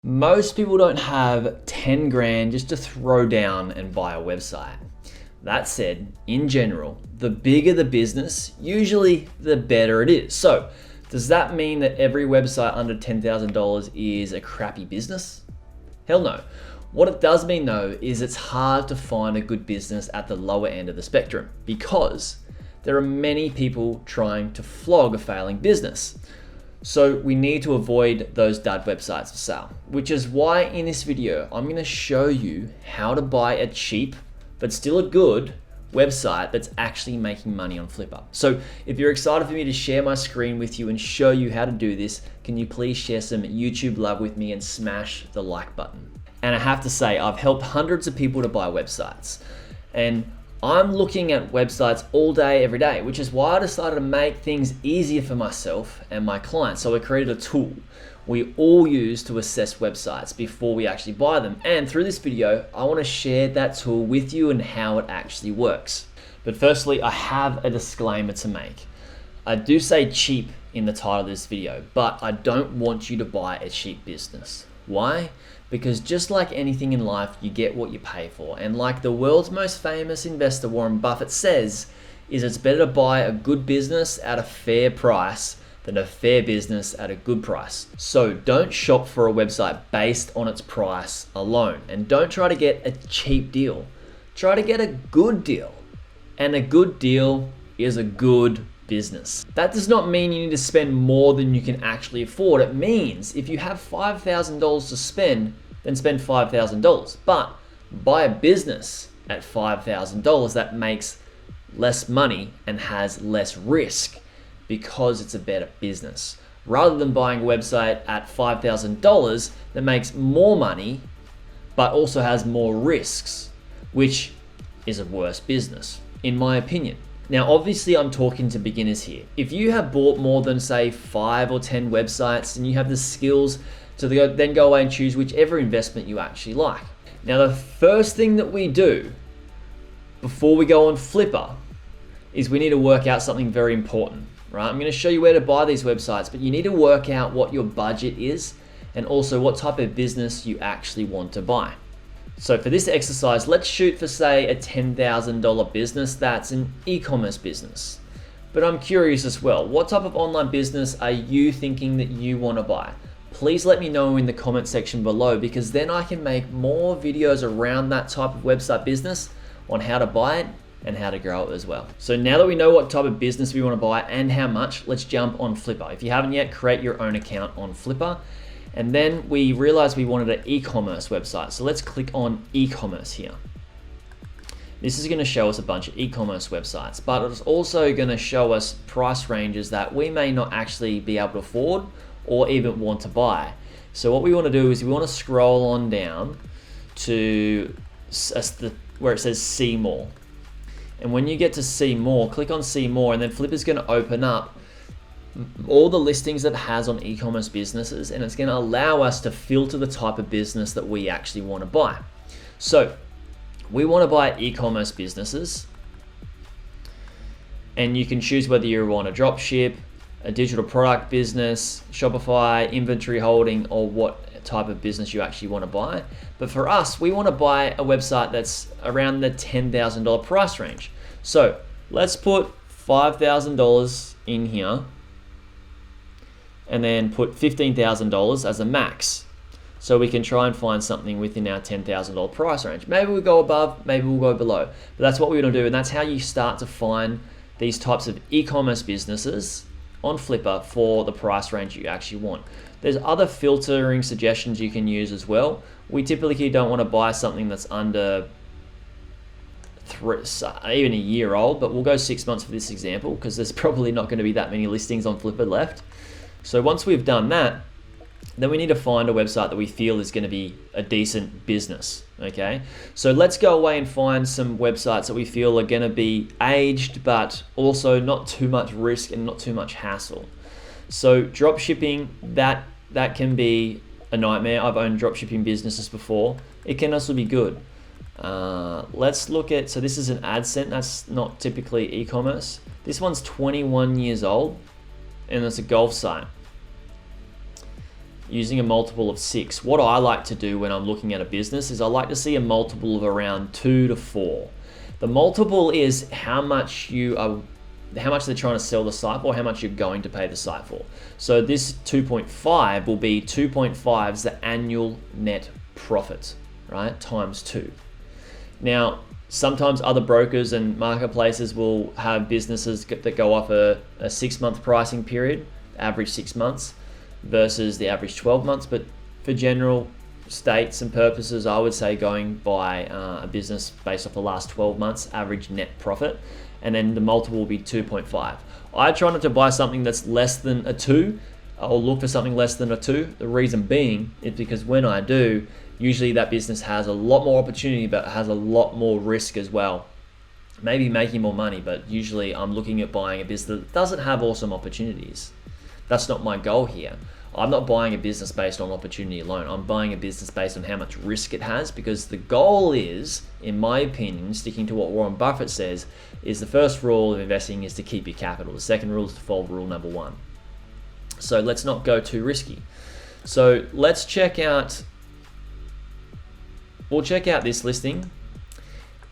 Most people don't have 10 grand just to throw down and buy a website. That said, in general, the bigger the business, usually the better it is. So, does that mean that every website under $10,000 is a crappy business? Hell no. What it does mean though is it's hard to find a good business at the lower end of the spectrum because there are many people trying to flog a failing business. So we need to avoid those dud websites for sale, which is why in this video, I'm gonna show you how to buy a cheap, but still a good website that's actually making money on Flippa. So if you're excited for me to share my screen with you and show you how to do this, can you please share some YouTube love with me and smash the like button? And I have to say, I've helped hundreds of people to buy websites. And I'm looking at websites all day, every day, which is why I decided to make things easier for myself and my clients. So I created a tool we all use to assess websites before we actually buy them. And through this video, I want to share that tool with you and how it actually works. But firstly, I have a disclaimer to make. I do say cheap in the title of this video, but I don't want you to buy a cheap business. Why? Because just like anything in life, you get what you pay for. And like the world's most famous investor, Warren Buffett, says, is it's better to buy a good business at a fair price than a fair business at a good price. So don't shop for a website based on its price alone. And don't try to get a cheap deal. Try to get a good deal. And a good deal is a good business. That does not mean you need to spend more than you can actually afford. It means if you have $5,000 to spend, then spend $5,000. But buy a business at $5,000 that makes less money and has less risk because it's a better business. Rather than buying a website at $5,000 that makes more money but also has more risks, which is a worse business, in my opinion. Now, obviously I'm talking to beginners here. If you have bought more than say 5 or 10 websites and you have the skills to then go away and choose whichever investment you actually like. Now, the first thing that we do before we go on Flippa is we need to work out something very important, right? I'm gonna show you where to buy these websites, but you need to work out what your budget is and also what type of business you actually want to buy. So for this exercise, let's shoot for say a $10,000 business that's an e-commerce business. But I'm curious as well, what type of online business are you thinking that you want to buy? Please let me know in the comment section below because then I can make more videos around that type of website business on how to buy it and how to grow it as well. So now that we know what type of business we want to buy and how much, let's jump on Flippa. If you haven't yet, create your own account on Flippa. And then we realized we wanted an e-commerce website. So let's click on e-commerce here. This is gonna show us a bunch of e-commerce websites, but it's also gonna show us price ranges that we may not actually be able to afford or even want to buy. So what we wanna do is we wanna scroll on down to where it says see more. And when you get to see more, click on see more, and then Flippa's gonna open up all the listings that it has on e-commerce businesses, and it's going to allow us to filter the type of business that we actually want to buy. So we want to buy e-commerce businesses, and you can choose whether you want to drop ship, a digital product business, Shopify, inventory holding, or what type of business you actually want to buy. But for us, we want to buy a website that's around the $10,000 price range. So let's put $5,000 in here and then put $15,000 as a max. So we can try and find something within our $10,000 price range. Maybe we'll go above, maybe we'll go below. But that's what we're gonna do, and that's how you start to find these types of e-commerce businesses on Flippa for the price range you actually want. There's other filtering suggestions you can use as well. We typically don't wanna buy something that's under even a year old, but we'll go 6 months for this example because there's probably not gonna be that many listings on Flippa left. So once we've done that, then we need to find a website that we feel is going to be a decent business, okay? So let's go away and find some websites that we feel are going to be aged, but also not too much risk and not too much hassle. So drop shipping, that can be a nightmare. I've owned drop shipping businesses before. It can also be good. Let's look at, so this is an AdSense, that's not typically e-commerce. This one's 21 years old. And it's a golf site. using a multiple of 6. What I like to do when I'm looking at a business is I like to see a multiple of around 2 to 4. The multiple is how much they're trying to sell the site for, how much you're going to pay the site for. So this 2.5 will be 2.5 is the annual net profit, right? Times 2. Now, sometimes other brokers and marketplaces will have businesses that go off a 6-month pricing period, average 6 months, versus the average 12 months. But for general states and purposes, I would say going by a business based off the last 12 months average net profit, and then the multiple will be 2.5. I try not to buy something that's less than a 2, or look for something less than a 2. The reason being is because when I do, usually that business has a lot more opportunity, but has a lot more risk as well. Maybe making more money, but usually I'm looking at buying a business that doesn't have awesome opportunities. That's not my goal here. I'm not buying a business based on opportunity alone. I'm buying a business based on how much risk it has, because the goal is, in my opinion, sticking to what Warren Buffett says, is the first rule of investing is to keep your capital. The second rule is to follow rule number 1. So let's not go too risky. So let's check out, we'll check out this listing,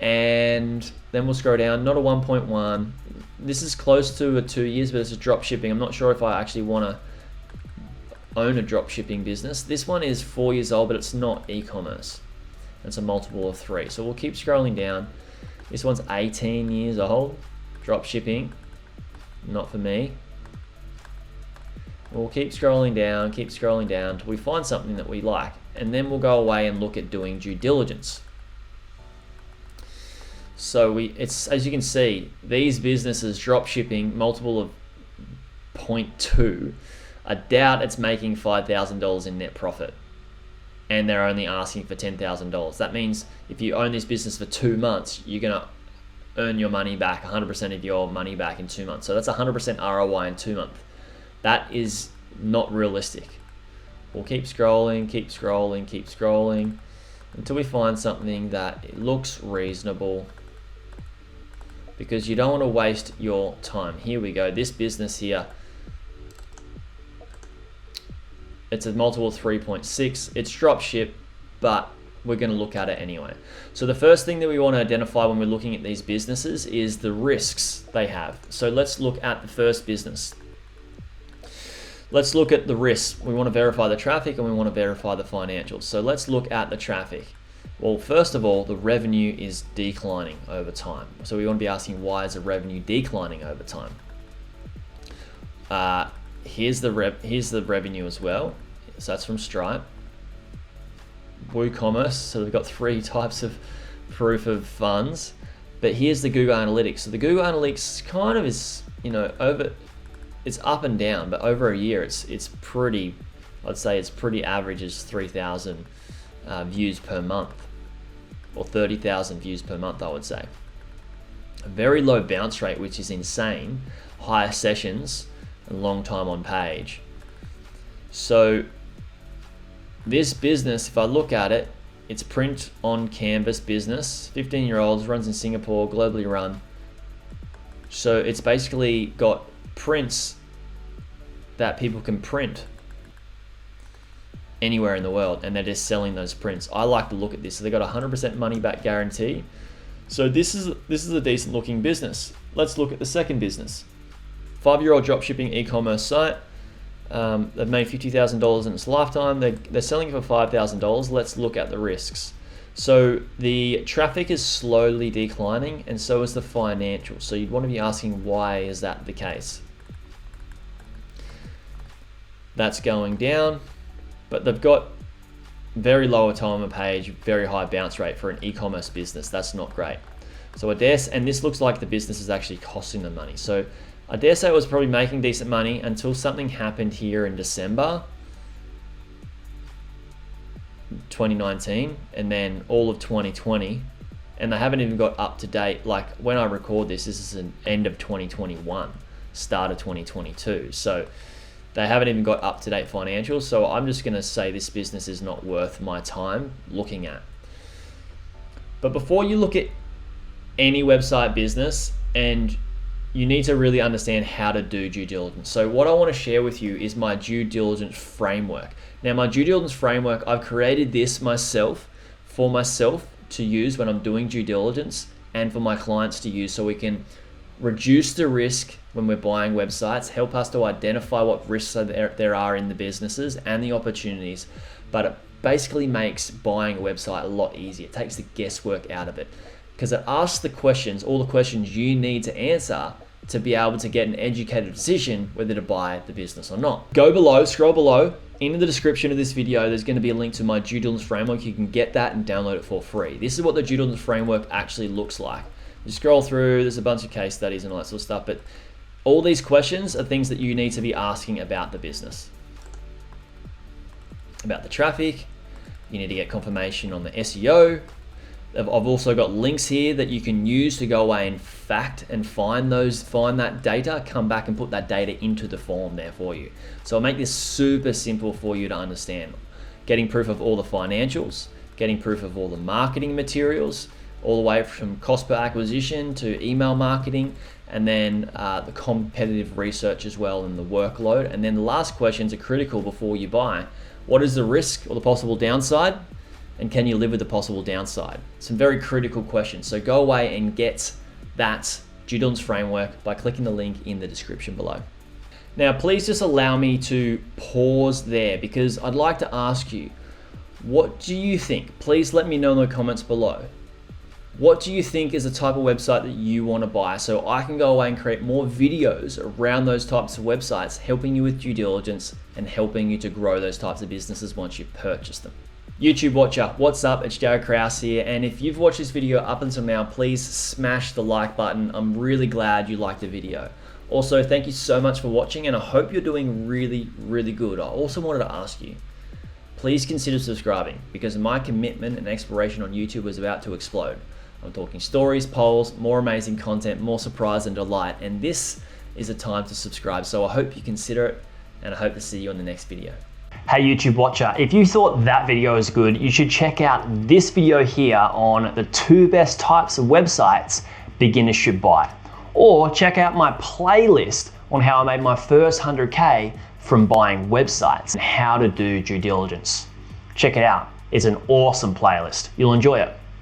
and then we'll scroll down, not a 1.1. This is close to a 2 years, but it's a drop shipping. I'm not sure if I actually want to own a drop shipping business. This one is 4 years old, but it's not e-commerce. It's a multiple of 3. So we'll keep scrolling down. This one's 18 years old, drop shipping, not for me. We'll keep scrolling down till we find something that we like, and then we'll go away and look at doing due diligence. So it's as you can see, these businesses drop shipping multiple of 0.2. I doubt it's making $5,000 in net profit, and they're only asking for $10,000. That means if you own this business for 2 months, you're gonna earn your money back, 100% of your money back in 2 months. So that's 100% ROI in 2 months. That is not realistic. We'll keep scrolling until we find something that it looks reasonable, because you don't want to waste your time. Here we go. This business here, it's a multiple of 3.6. It's drop ship, but we're going to look at it anyway. So the first thing that we want to identify when we're looking at these businesses is the risks they have. So let's look at the first business. Let's look at the risks. We want to verify the traffic and we want to verify the financials. So let's look at the traffic. Well, first of all, the revenue is declining over time. So we want to be asking, why is the revenue declining over time? Here's the revenue as well. So that's from Stripe. WooCommerce, so we've got 3 types of proof of funds. But here's the Google Analytics. So the Google Analytics kind of is, it's up and down, but over a year it's pretty, I'd say it's pretty average is 3,000 views per month, or 30,000 views per month, I would say. A very low bounce rate, which is insane, higher sessions, and long time on page. So this business, if I look at it, it's print on canvas business, 15-year-olds, runs in Singapore, globally run. So it's basically got prints that people can print anywhere in the world, and they're just selling those prints. I like to look at this. So they got 100% money back guarantee. So this is a decent looking business. Let's look at the second business. 5-year-old dropshipping e-commerce site. They've made $50,000 in its lifetime. They're selling it for $5,000. Let's look at the risks. So the traffic is slowly declining, and so is the financials. So you'd want to be asking, why is that the case? That's going down, but they've got very low time on page, very high bounce rate for an e-commerce business. That's not great. So I dare, and this looks like the business is actually costing them money. So I dare say it was probably making decent money until something happened here in December 2019, and then all of 2020, and they haven't even got up to date. Like when I record this is an end of 2021, start of 2022. So they haven't even got up to date financials. So I'm just going to say this business is not worth my time looking at. But before you look at any website business, and you need to really understand how to do due diligence. So what I want to share with you is my due diligence framework. Now, my due diligence framework, I've created this for myself to use when I'm doing due diligence and for my clients to use, so we can reduce the risk when we're buying websites, help us to identify what risks there are in the businesses and the opportunities. But it basically makes buying a website a lot easier. It takes the guesswork out of it because it asks the questions, all the questions you need to answer to be able to get an educated decision whether to buy the business or not. Scroll below, in the description of this video, there's going to be a link to my due diligence framework. You can get that and download it for free. This is what the due diligence framework actually looks like. You scroll through, there's a bunch of case studies and all that sort of stuff, but all these questions are things that you need to be asking about the business. About the traffic, you need to get confirmation on the SEO. I've also got links here that you can use to go away and fact and find that data, come back and put that data into the form there for you. So I'll make this super simple for you to understand. Getting proof of all the financials, getting proof of all the marketing materials, all the way from cost per acquisition to email marketing, and then the competitive research as well and the workload. And then the last questions are critical before you buy. What is the risk or the possible downside? And can you live with the possible downside? Some very critical questions. So go away and get that due diligence framework by clicking the link in the description below. Now, please just allow me to pause there because I'd like to ask you, what do you think? Please let me know in the comments below. What do you think is the type of website that you want to buy, so I can go away and create more videos around those types of websites, helping you with due diligence and helping you to grow those types of businesses once you've purchased them. YouTube watcher, what's up? It's Jared Krause here, and if you've watched this video up until now, please smash the like button. I'm really glad you liked the video. Also, thank you so much for watching, and I hope you're doing really, really good. I also wanted to ask you, please consider subscribing because my commitment and exploration on YouTube is about to explode. I'm talking stories, polls, more amazing content, more surprise and delight, and this is a time to subscribe. So I hope you consider it, and I hope to see you on the next video. Hey YouTube watcher, if you thought that video was good, you should check out this video here on the 2 best types of websites beginners should buy. Or check out my playlist on how I made my first 100K from buying websites and how to do due diligence. Check it out. It's an awesome playlist. You'll enjoy it.